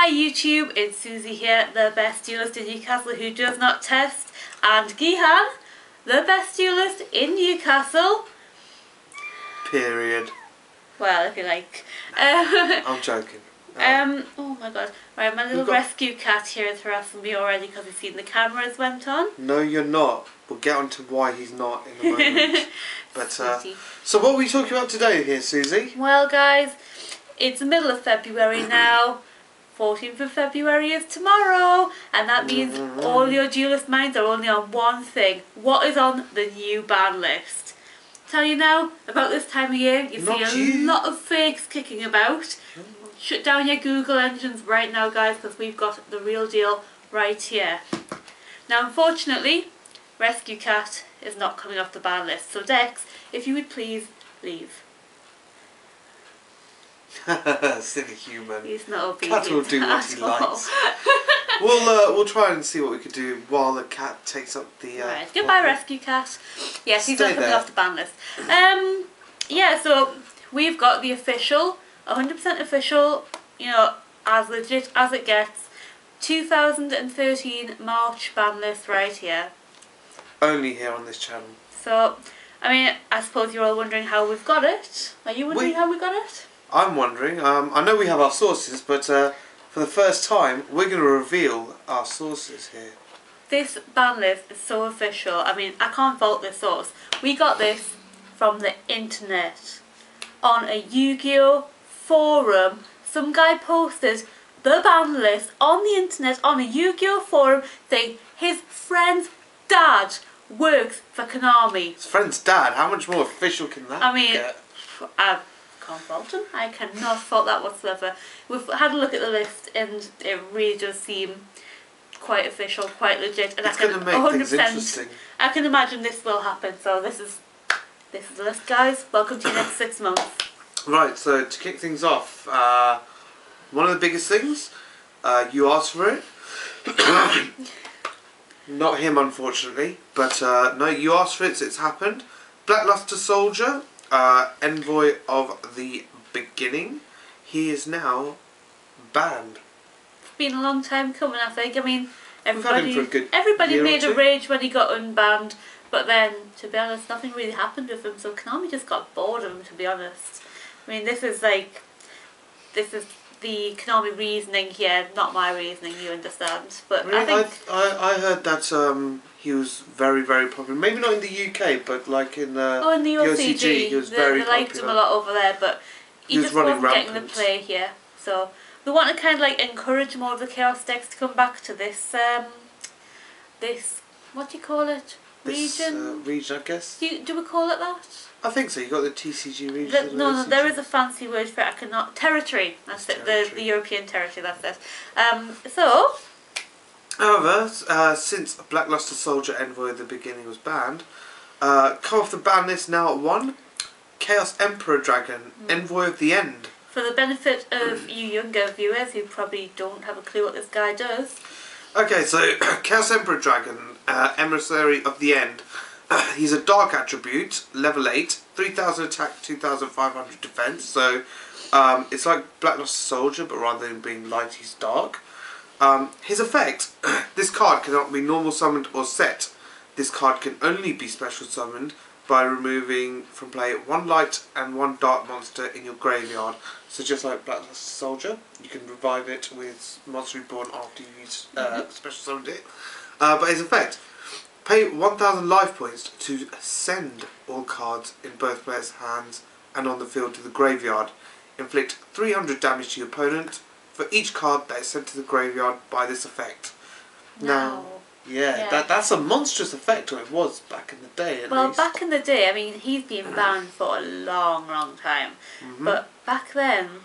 Hi YouTube, it's Susie here, the best duelist in Newcastle who does not test, and Gihan, the best duelist in Newcastle. Period. Well, if you like. I'm joking. Oh my god. Right, my little rescue cat here is harassing me already because he's seen the cameras went on. No, you're not. We'll get on to why he's not in a moment. But so what are we talking about today here, Susie? Well guys, it's the middle of February now. 14th of February is tomorrow, and that means all your duelist minds are only on one thing. What is on the new ban list? Tell you now, about this time of year, you see a lot of fakes kicking about. Shut down your Google engines right now, guys, because we've got the real deal right here. Now, unfortunately, Rescue Cat is not coming off the ban list. So, Dex, if you would please leave. Silly human. He's not obedient. Cat will do what he likes. We'll try and see what we could do while the cat takes up the. Right. Goodbye, Rescue Cat. Yes, he's not coming off the ban list. Yeah. So we've got the official, 100% official. You know, as legit as it gets. 2013 March ban list right here. Only here on this channel. So, I mean, I suppose you're all wondering how we've got it. Are you wondering how we got it? I'm wondering. I know we have our sources, but for the first time, we're going to reveal our sources here. This ban list is so official. I mean, I can't fault this source. We got this from the internet. On a Yu-Gi-Oh forum, some guy posted the ban list on the internet on a Yu-Gi-Oh forum saying his friend's dad works for Konami. His friend's dad? How much more official can that get? I can't fault him. I cannot fault that whatsoever. We've had a look at the list and it really does seem quite official, quite legit, and it's going to make things interesting. I can imagine this will happen. So this is the list, guys. Welcome to your next 6 months. Right. So to kick things off, one of the biggest things, you asked for it. Not him, unfortunately, but no, you asked for it. So it's happened. Blackluster Soldier. Envoy of the Beginning, he is now banned. It's been a long time coming, I think. I mean, everybody made a rage when he got unbanned, but then, to be honest, nothing really happened with him, so Konami just got bored of him, to be honest. I mean, this is the Konami reasoning here, not my reasoning, you understand. But really? I heard that he was very, very popular. Maybe not in the UK, but like in the OCG, he was very popular. They liked him a lot over there, but he just wasn't getting the play here. So we want to kind of like encourage more of the Chaos decks to come back to this, what do you call it? Region? Region, I guess. Do we call it that? I think so. You got the TCG region. No, there is a fancy word for it. I cannot. Territory. That's it. The European territory. That's it. So. However, since Blackluster Soldier Envoy of the Beginning was banned, come off the ban list now at 1. Chaos Emperor Dragon Envoy of the End. For the benefit of you younger viewers who probably don't have a clue what this guy does. Okay, so Chaos Emperor Dragon, Emissary of the End. He's a dark attribute, level 8, 3000 attack, 2500 defense. So it's like Blackluster Soldier, but rather than being light, he's dark. His effect, this card cannot be normal summoned or set. This card can only be special summoned by removing from play 1 light and 1 dark monster in your graveyard. So just like Blackluster Soldier, you can revive it with Monster Reborn after you special summoned it. But his effect, pay 1000 life points to send all cards in both players' hands and on the field to the graveyard. Inflict 300 damage to your opponent for each card that is sent to the graveyard by this effect. Now, that's a monstrous effect, or it was back in the day at least. Well, back in the day, I mean, he's been banned for a long, long time. But back then,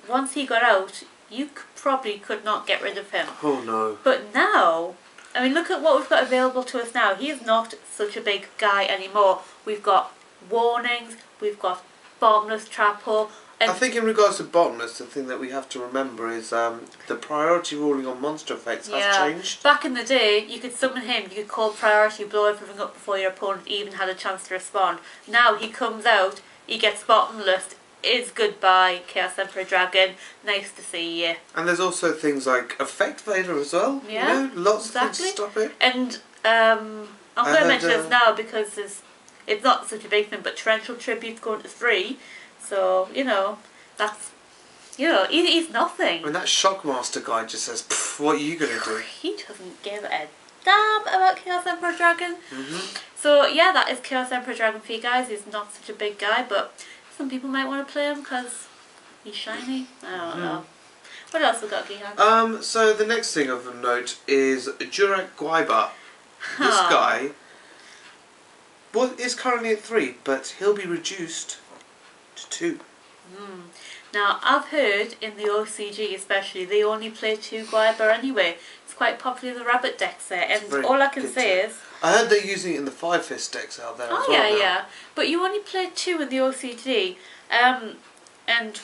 once he got out, you probably could not get rid of him. Oh no. But now, I mean, look at what we've got available to us now. He's not such a big guy anymore. We've got warnings, we've got bottomless trap hole. I think in regards to bottomless, the thing that we have to remember is the priority ruling on monster effects has changed. Back in the day, you could summon him, you could call priority, blow everything up before your opponent even had a chance to respond. Now he comes out, he gets bottomless is goodbye, Chaos Emperor Dragon. Nice to see you. And there's also things like Effect Vader as well. Yeah, you know, lots exactly. of things to stop it. And I'm going to mention this now because it's not such a big thing, but Torrential Tribute's going to 3. So, you know, that's, you know, he's nothing. When that Shockmaster guy just says, what are you going to do? He doesn't give a damn about Chaos Emperor Dragon. Mm-hmm. So, yeah, that is Chaos Emperor Dragon for you guys. He's not such a big guy, but some people might want to play him because he's shiny. I don't know. What else we got, Gihan? So the next thing of note is Jurek Guaiba. This guy is currently at 3, but he'll be reduced to 2. Now, I've heard in the OCG especially, they only play 2 Guaiba anyway. It's quite popular in the rabbit decks there, and all I can say is... I heard they're using it in the 5 fist decks out there as well. Oh yeah, yeah. But you only play 2 in the OCG, and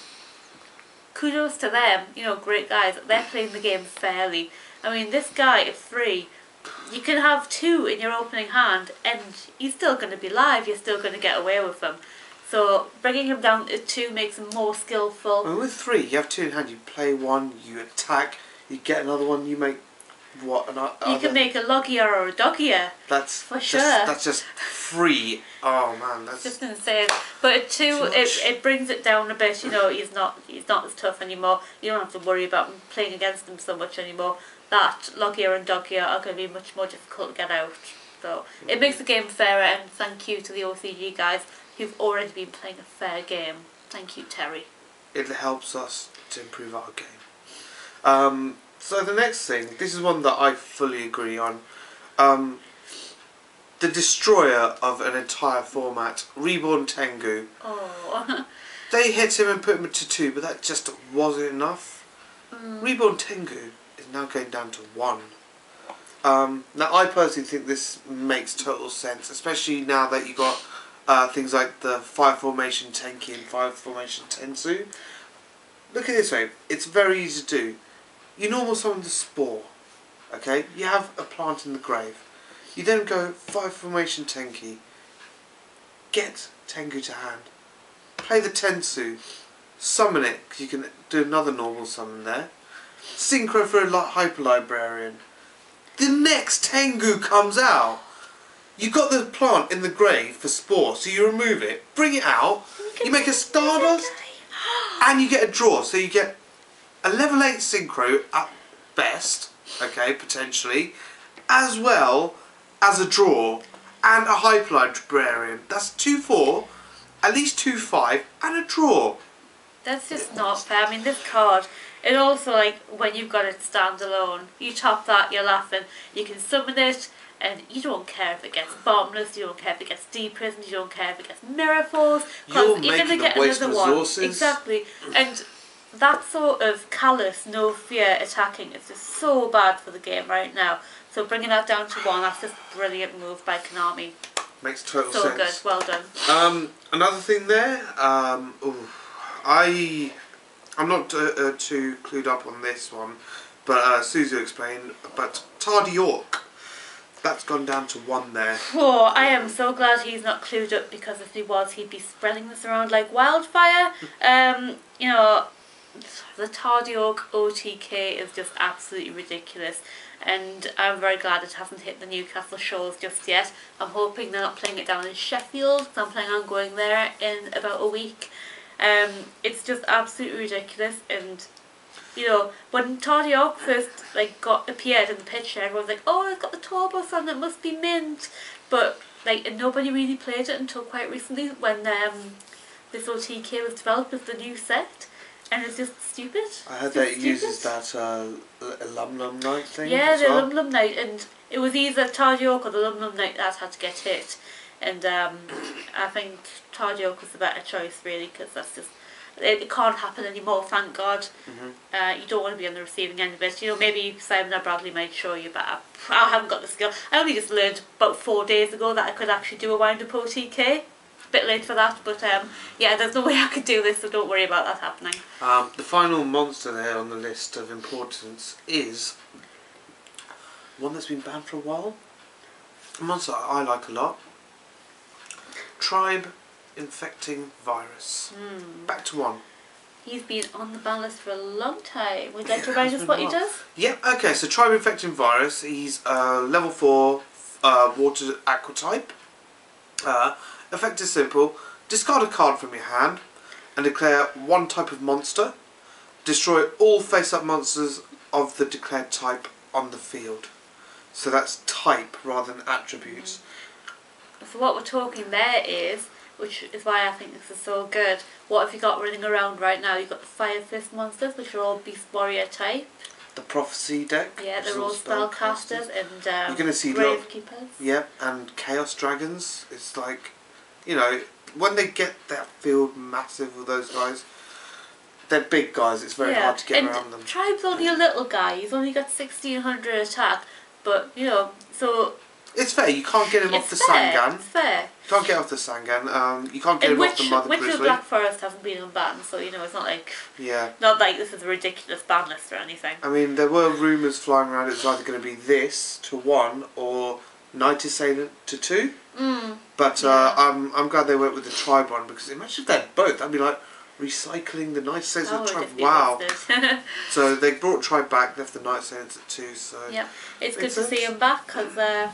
kudos to them, you know, great guys. They're playing the game fairly. I mean, this guy at 3, you can have 2 in your opening hand, and he's still going to be live. You're still going to get away with him. So bringing him down to 2 makes him more skillful. Well, with 3, you have 2 in hand. You play 1, you attack, you get another one, you make what? You can make a Logia or a Dogia. That's for sure. That's just free. Oh man, that's just insane. But at 2, it brings it down a bit. You know, he's not as tough anymore. You don't have to worry about playing against him so much anymore. That Logia and Dogia are going to be much more difficult to get out. So it makes the game fairer. And thank you to the OCG guys who've already been playing a fair game. Thank you, Terry. It helps us to improve our game. So the next thing, this is one that I fully agree on. The destroyer of an entire format, Reborn Tengu. Oh. They hit him and put him to 2, but that just wasn't enough. Reborn Tengu is now going down to 1. Now I personally think this makes total sense, especially now that you got things like the 5 formation Tenki and 5 formation Tensu. Look at it this way, it's very easy to do. You normal summon the Spore, okay? You have a plant in the grave. You then go 5 formation Tenki, get Tengu to hand, play the Tensu, summon it, because you can do another normal summon there, synchro for a Hyper Librarian. The next Tengu comes out. You got the plant in the grave for Spore, so you remove it, bring it out, you make a Stardust, and you get a draw, so you get a level 8 synchro at best, okay, potentially, as well as a draw and a Hyper Librarian. That's 2-4, at least 2-5, and a draw. That's just not fair. I mean, this card, it also, like, when you've got it standalone, you top that, you're laughing, you can summon it, and you don't care if it gets Bottomless, you don't care if it gets Deprisoned, you don't care if it gets Mirror Force, You're you're going to making get them waste another resources. one. Exactly. And that sort of callous, no fear attacking is just so bad for the game right now. So bringing that down to 1, that's just a brilliant move by Konami. Makes total so sense. Good, well done. Another thing there, I'm not too clued up on this one, but Suzu explained, but Tardy York, that's gone down to 1 there. Oh, I am so glad he's not clued up, because if he was, he'd be spreading this around like wildfire. You know, the Tardy Oak OTK is just absolutely ridiculous, and I'm very glad it hasn't hit the Newcastle shows just yet. I'm hoping they're not playing it down in Sheffield, because I'm planning on going there in about a week. It's just absolutely ridiculous, and you know, when Tardy Oak first appeared in the picture, everyone was like, oh, it's got the Turbos on, it must be mint. But nobody really played it until quite recently, when this OTK was developed with the new set. And it's just stupid. I heard that it uses that Alumnum Night thing. Yeah, the Alumnum Night, and it was either Tardy Oak or the Alumnum Night that had to get hit. And I think Tardy Oak was the better choice, really, because that's just, it can't happen anymore, thank God. You don't want to be on the receiving end of it. You know, maybe Simon or Bradley might show you, but I haven't got the skill. I only just learned about 4 days ago that I could actually do a wind-up OTK. Bit late for that, but yeah, there's no way I could do this, so don't worry about that happening. The final monster there on the list of importance is one that's been banned for a while. A monster I like a lot. Tribe infecting virus. Back to 1. He's been on the ban list for a long time. Would you like to remind us what he does? Yeah, okay, so tribe infecting virus. He's level 4 water aqua type. Effect is simple. Discard a card from your hand and declare 1 type of monster. Destroy all face-up monsters of the declared type on the field. So that's type rather than attributes. So what we're talking there is, which is why I think this is so good, what have you got running around right now? You've got the Fire Fist monsters, which are all Beast Warrior type. The Prophecy deck. Yeah, they're all spellcasters and you're going to see Gravekeepers. Yeah, and Chaos Dragons. It's like, you know, when they get that field massive with those guys, they're big guys, it's very hard to get around them. Tribe's only a little guy, he's only got 1600 attack, but, you know, so... It's fair, you can't get him off the Sangan. It's fair. You can't get off the Sangan, you can't get him off the Mother Grizzly. Witch of Black Forest hasn't been unbanned, so, you know, it's not like... Yeah. Not like this is a ridiculous ban list or anything. I mean, there were rumours flying around it was either going to be this to 1 or Night Assailant to 2. But I'm glad they went with the Tribe one, because imagine if they had both, that'd be like... recycling the Night Assailants at Tribe. Wow. So they brought Tribe back, left the Night Assailants at 2, so... Yeah, it's good to see him back, because, I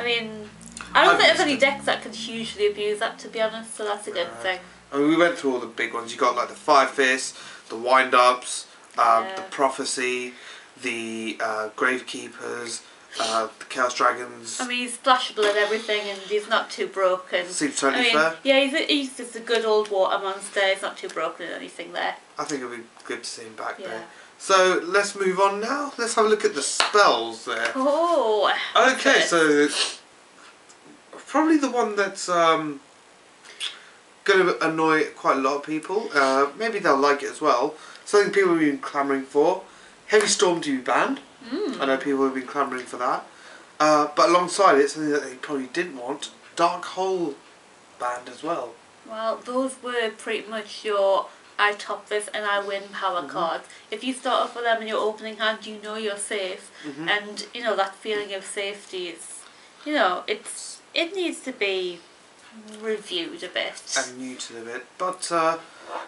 mean, I don't think there's any decks that can hugely abuse that, to be honest, so that's a good thing. I mean, we went through all the big ones. You got like the Fire Fist, the Wind-Ups, the Prophecy, the Gravekeepers, the Chaos Dragons. I mean, he's splashable and everything, and he's not too broken. Seems totally fair. Yeah, he's just a good old water monster. He's not too broken in anything there. I think it'll be good to see him back there. So let's move on now. Let's have a look at the spells there. Oh. Okay, so probably the one that's going to annoy quite a lot of people. Maybe they'll like it as well. Something people have been clamouring for. Heavy Storm to be banned. I know people have been clamouring for that. But alongside it, something that they probably didn't want, Dark Hole banned as well. Well, those were pretty much your I top this and I win power cards. If you start off with them in your opening hand, you know you're safe. And, you know, that feeling of safety is, you know, it needs to be reviewed a bit. And new to the bit. But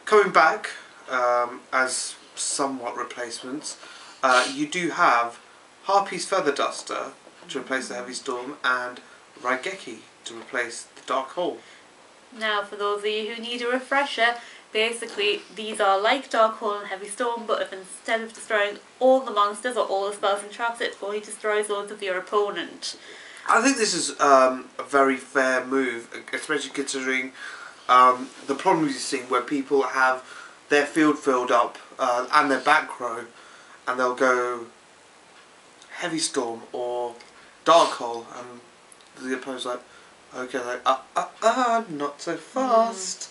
coming back as somewhat replacements, you do have Harpy's Feather Duster to replace the Heavy Storm and Raigeki to replace the Dark Hole. Now, for those of you who need a refresher, basically these are like Dark Hole and Heavy Storm, but if instead of destroying all the monsters or all the spells and traps, it only destroys those of your opponent. I think this is a very fair move, especially considering the problems you've seen where people have their field filled up and their back row, and they'll go Heavy Storm or Dark Hole, and the opponent's like, okay, like, not so fast.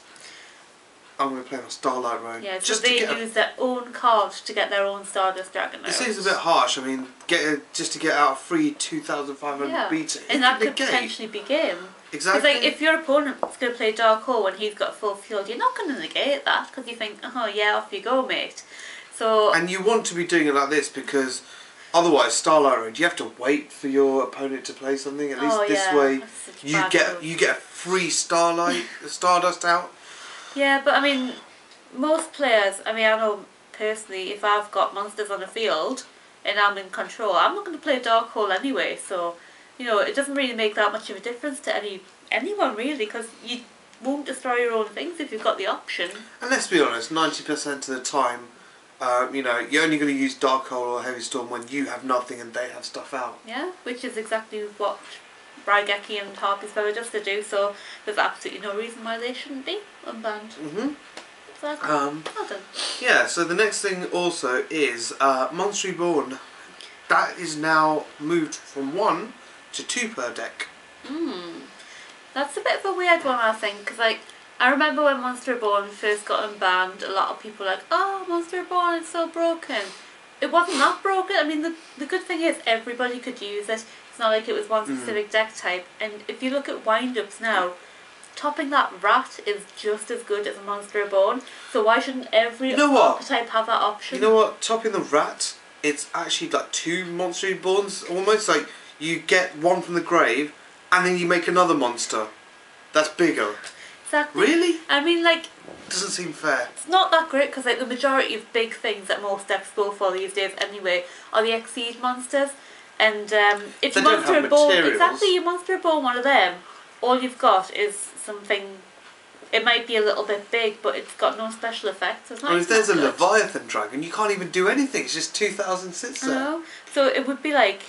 I'm going to play my Starlight Road. Yeah, so they use their own cards to get their own Stardust Dragon out. It seems a bit harsh. I mean, just to get out a free 2,500 beta. And that could potentially be game. Exactly. Because like, if your opponent's going to play Dark Hole and he's got full field, you're not going to negate that, because you think, oh yeah, off you go, mate. So. And you want to be doing it like this, because otherwise, Starlight Road, you have to wait for your opponent to play something. At least this way, you get a free Stardust out. Yeah, but I mean, most players, I mean, I know personally, if I've got monsters on the field and I'm in control, I'm not going to play Dark Hole anyway, so, you know, it doesn't really make that much of a difference to anyone really, because you won't destroy your own things if you've got the option. And let's be honest, 90% of the time, you know, you're only going to use Dark Hole or Heavy Storm when you have nothing and they have stuff out. Yeah, which is exactly what Raigeki and Harpy's Feather Duster do, so there's absolutely no reason why they shouldn't be unbanned. So well done. Yeah, so the next thing also is Monster Reborn. That is now moved from 1 to 2 per deck. That's a bit of a weird one, I think, because like, I remember when Monster Reborn first got unbanned, a lot of people were like, oh, Monster Reborn is so broken. It wasn't that broken. I mean, the good thing is everybody could use it. It's not like it was one specific deck type. And if you look at wind-ups now, topping that rat is just as good as a Monster Reborn. So why shouldn't every archetype have that option? You know what? Topping the rat, it's actually like 2 Monster Reborns almost. Like, you get one from the grave, and then you make another monster. That's bigger. Exactly. Really? I mean, like, Doesn't seem fair. it's not that great because like the majority of big things that most decks go for these days anyway are the Exceed monsters, and if They you don't monster have a ball, materials. exactly, you monster a ball one of them, all you've got is something. It might be a little bit big, but it's got no special effects. It's not. I mean, if there's a good. Leviathan dragon, you can't even do anything. It's just 2,000 sits there. No, so it would be like.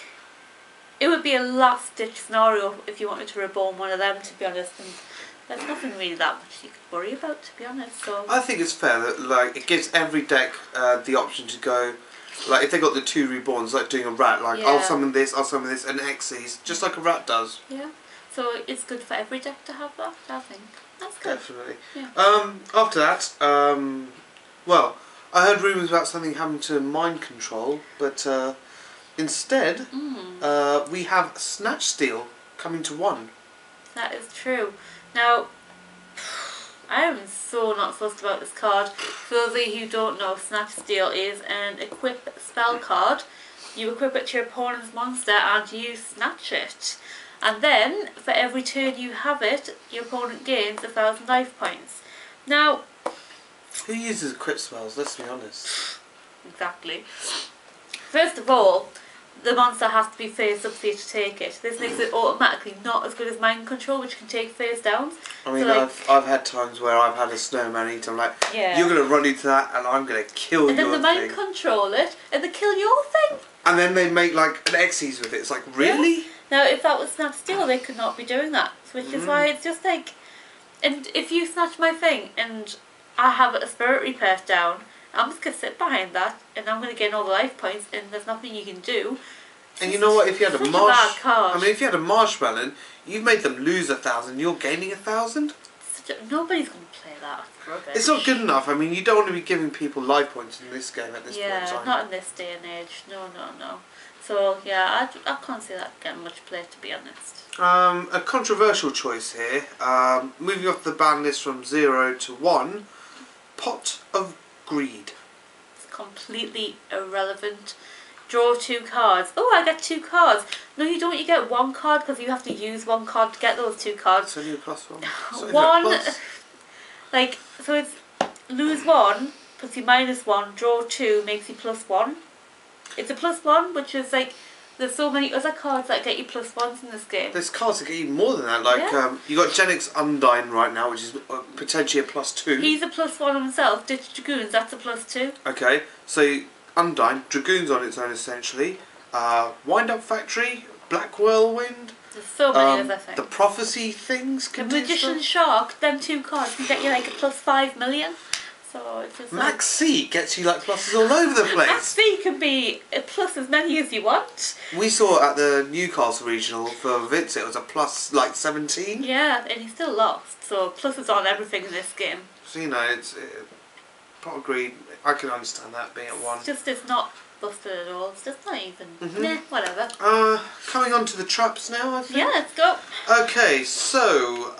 It would be a last ditch scenario if you wanted to reborn one of them, to be honest, and there's nothing really that much you could worry about, to be honest. So I think it's fair that like it gives every deck the option to go, like if they got the 2 reborns, like doing a rat, like I'll Yeah. summon this, and Xyz, just like a rat does. yeah, so it's good for every deck to have that, I think. That's good. Definitely. Yeah. After that, well, I heard rumours about something happening to mind control, but instead, we have Snatch Steal coming to 1. That is true. Now, I am so not fussed about this card. For those of you who don't know, Snatch Steal is an equip spell card. You equip it to your opponent's monster and you snatch it. And then, for every turn you have it, your opponent gains 1,000 life points. Now, Who uses equip spells? Let's be honest. exactly. First of all, the monster has to be face up for you to take it. This makes it automatically not as good as mind control, which can take face downs. I mean, So, like, I've had times where I've had a snowman eat. I'm like, yeah. you're gonna run into that, and I'm gonna kill And then your the mind thing. control it, and they kill your thing. And then they make like an Xyz with it. It's like, really? Now, if that was Snatch Steal, they could not be doing that. Which is why it's just like, and if you snatch my thing and I have a spirit repair down, I'm just gonna sit behind that, and I'm gonna gain all the life points, and there's nothing you can do. And you know what? If you had Such a a bad card. I mean, if you had a marshmallow, you've made them lose 1,000. You're gaining 1,000. Nobody's gonna play that. It's rubbish. It's not good enough. I mean, you don't want to be giving people life points in this game at this point in Yeah, time. not in this day and age. No. So yeah, I can't see that getting much play, to be honest. A controversial choice here. Moving off the ban list from 0 to 1, Pot of Greed. It's completely irrelevant. Draw 2 cards. Oh, I get 2 cards. No, you don't. You get 1 card because you have to use 1 card to get those 2 cards. It's only a +1. It's only a One, plus. like, so it's lose 1, puts you -1, draw 2, makes you +1. It's a +1, which is like, there's so many other cards that get you +1s in this game. There's cards that get even more than that. Like, Yeah. you got Genix Undyne right now, which is potentially a +2. He's a +1 himself. Ditch Dragoons, that's a +2. Okay, so Undyne, Dragoons on its own essentially. Wind Up Factory, Black Whirlwind. There's so many others, I think. The Prophecy things The can do Magician's stuff. Shark, them 2 cards can get you like a +5 million. So it's just like, Max C gets you like pluses all over the place. Max C can be a plus as many as you want. We saw at the Newcastle Regional for Vince, it was a plus like 17. Yeah, and he still lost. So pluses on everything in this game. So, you know, it's Pot of Greed. I can understand that being at 1. It's not busted at all. It's just not even. Nah, whatever. Coming on to the traps now, I think. Yeah, let's go. Okay, so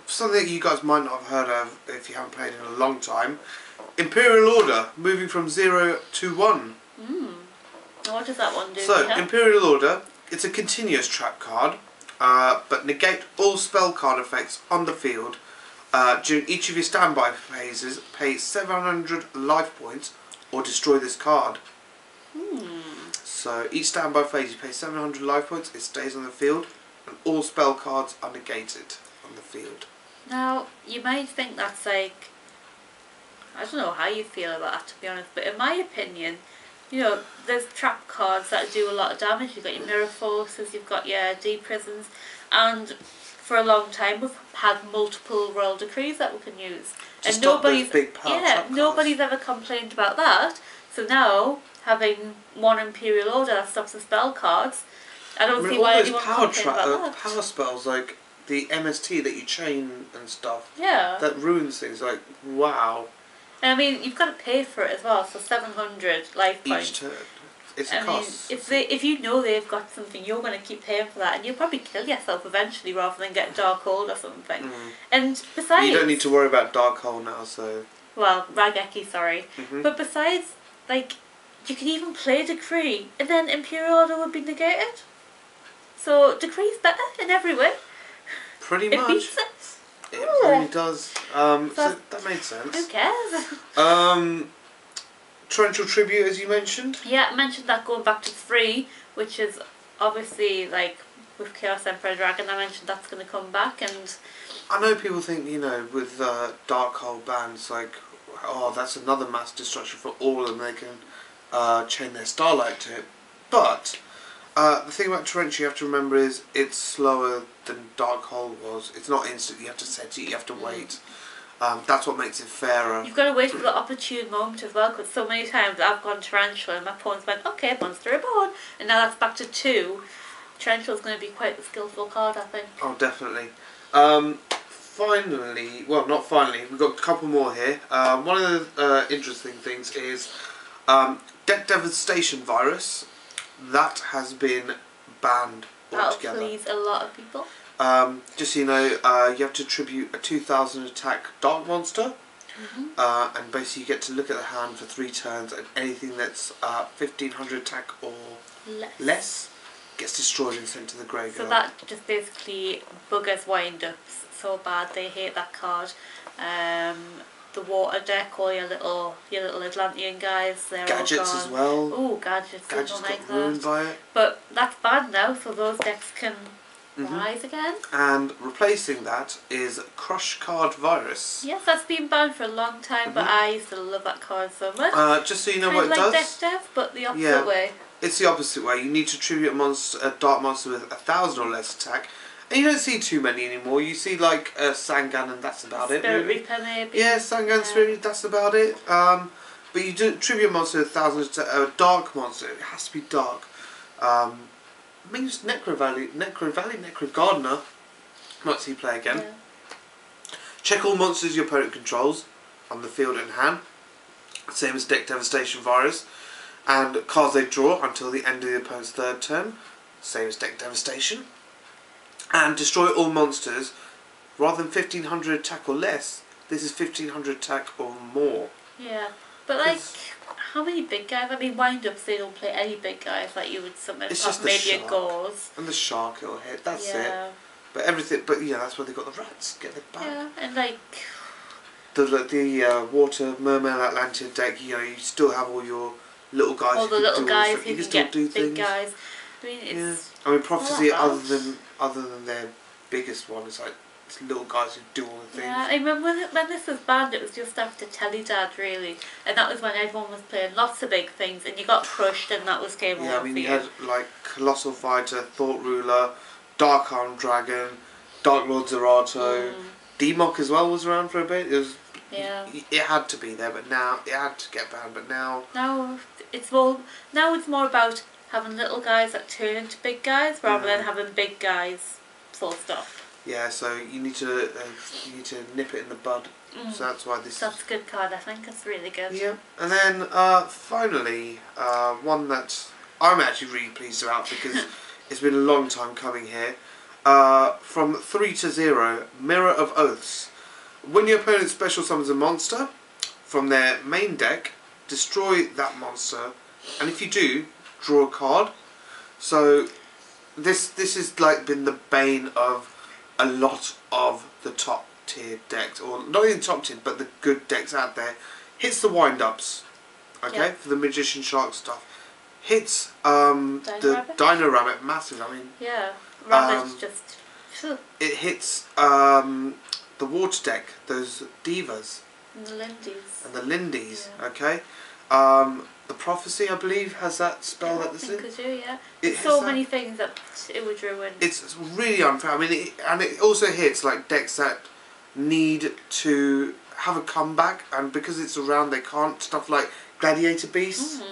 something you guys might not have heard of if you haven't played in a long time. Imperial Order, moving from 0 to 1. What does that one do? So, Mika? Imperial Order, it's a continuous trap card, but negate all spell card effects on the field. During each of your standby phases, pay 700 life points or destroy this card. So each standby phase you pay 700 life points, it stays on the field, and all spell cards are negated on the field. Now, you might think that's like, I don't know how you feel about that, to be honest, but in my opinion, you know, there's trap cards that do a lot of damage. You've got your Mirror Forces, you've got your D-Prisons, and for a long time we've had multiple Royal Decrees that we can use. To And stop those nobody's, big power trap cards. nobody's ever complained about that. So now, having one Imperial Order that stops the spell cards, I don't see all why those anyone power, complains about that. power spells, like the MST that you chain and stuff, Yeah. that ruins things, like, wow. And I mean, you've got to pay for it as well, so 700 life points. Each turn. It's a I mean, cost. if you know they've got something, you're going to keep paying for that, and you'll probably kill yourself eventually rather than get Darkhold or something. And besides, You don't need to worry about Darkhold now, so... well, Raigeki, sorry, but besides, like, you can even play Decree, and then Imperial Order would be negated. So Decree's better in every way. Pretty It much. beats it. It really does. So that made sense. Who cares? Torrential Tribute, as you mentioned. Yeah, I mentioned that going back to 3, which is obviously like with Chaos Emperor Dragon. I mentioned that's going to come back, and I know people think, you know, with Darkhold bands, like, oh, that's another mass destruction for all of them. They can chain their Starlight to it. But the thing about Torrential you have to remember is it's slower than Darkhold was. It's not instant. You have to set it. You have to wait. That's what makes it fairer. You've got to wait for the opportune moment as well, because so many times I've gone Tarantula and my opponent's went, okay, Monster Reborn, and now that's back to 2. Tarantula's going to be quite a skillful card, I think. Oh, definitely. Finally, well, not finally, we've got a couple more here. One of the interesting things is Deck Devastation Virus. That has been banned altogether. That'll please a lot of people. Just so you know, you have to tribute a 2000 attack Dark Monster. And basically you get to look at the hand for 3 turns, and anything that's 1500 attack or less gets destroyed and sent to the graveyard. So that just basically buggers wind-ups so bad. They hate that card. The water deck, all your little Atlantean guys, they're Gadgets all gone. as well. Oh, gadgets! Gadgets Don't like got ruined that. by it. But that's bad now, so those decks can rise again. And replacing that is Crush Card Virus. Yes, that's been banned for a long time, but I used to love that card so much. Just so you know kind what it like does. Death Dev, but the opposite way. It's the opposite way. You need to tribute a dark monster with 1000 or less attack. And you don't see too many anymore. You see like Sangan, and that's about it. Spirit Reaper maybe. Yeah, Sangan, Spirit Reaper, that's about it. But you do tribute a monster with 1000 dark monster. It has to be dark. I mean, just Necro Gardener. Might see play again. Yeah. Check all monsters your opponent controls on the field and hand. Same as Deck Devastation Virus. And cards they draw until the end of the opponent's 3rd turn. Same as Deck Devastation. And destroy all monsters. Rather than 1500 attack or less, this is 1500 attack or more. Yeah, but like, how many big guys? I mean, wind-ups, they don't play any big guys like you would summon. It's just the maybe a shark. Gauze. And the shark it'll hit, that's Yeah. it. But everything, but yeah, that's where they got the rats, get their back. Yeah, and like... The water merman Atlantean deck, you know, you still have all your little guys. All the little guys who you can still get do big things. guys. I mean, it's... I mean, Prophecy, not that other than their biggest one, it's like it's little guys who do all the things. Yeah, I remember when this was banned, it was just after Teledad, really. And that was when everyone was playing lots of big things, and you got crushed, and that was game over. Yeah, I mean, you had like Colossal Fighter, Thought Ruler, Dark Arm Dragon, Dark Lord Zerato, D-Mock as well was around for a bit. It was, it had to be there, but now it had to get banned. But now it's more about having little guys that turn into big guys rather than having big guys full stop. Yeah, so you need to nip it in the bud. So that's why this. That's a good card. I think it's really good. Yeah, and then finally one that I'm actually really pleased about because it's been a long time coming here. From 3 to 0, Mirror of Oaths. When your opponent special summons a monster from their main deck, destroy that monster, and if you do, draw a card. So this has like been the bane of a lot of the top tier decks, or not even top tier, but the good decks out there. Hits the wind-ups, okay, for the Magician Shark stuff. Hits the Dino Rabbit, massive. I mean, yeah, Rabbit's just. It hits the water deck, those divas. And the Lindies. And the Lindies, okay. The Prophecy, I believe, has that spell that this is. I think it do, yeah. There's so many things that it would ruin. It's really unfair. I mean, it also hits like decks that need to have a comeback, and because it's around, they can't. Stuff like Gladiator Beasts.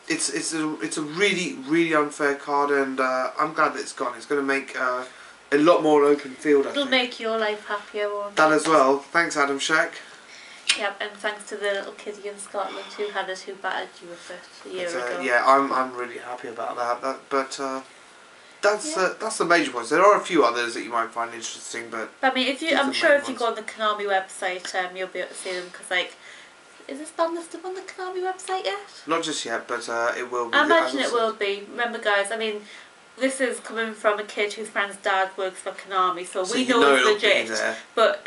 It's a really unfair card, and I'm glad that it's gone. It's going to make a lot more open field. It'll make your life happier, won't it? That as well. Thanks, Adam Shack. Yep, and thanks to the little kiddie in Scotland who battered you with it a year ago. Yeah, I'm really happy about that. But that's the major points. There are a few others that you might find interesting, but I mean, I'm sure if you go on the Konami website, you'll be able to see them because, like, is this ban listed on the Konami website yet? Not just yet, but it will be. I imagine it will be. Remember, guys, I mean, this is coming from a kid whose friend's dad works for Konami, so we you know it'll it's be legit. there. But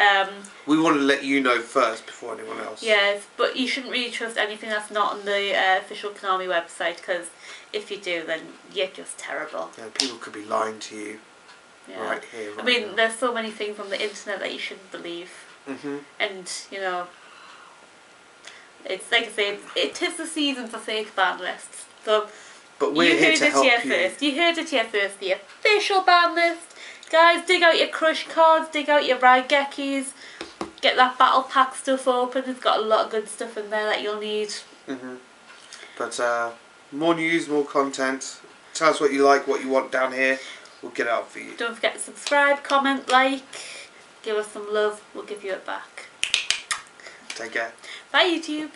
we want to let you know first before anyone else. yes, but you shouldn't really trust anything that's not on the official Konami website, because if you do, then you're just terrible. Yeah, people could be lying to you. Yeah. Right here. Right I mean, now. there's so many things on the internet that you shouldn't believe. And, you know, it's like I say, it is the season for fake ban lists. So, but we're here to help you. First. You heard it here first, the official ban list. Guys, dig out your crush cards, dig out your Raigekis, get that battle pack stuff open. It's got a lot of good stuff in there that you'll need. But more news, more content. Tell us what you like, what you want down here. We'll get it out for you. Don't forget to subscribe, comment, like, give us some love. We'll give you it back. Take care. Bye, YouTube.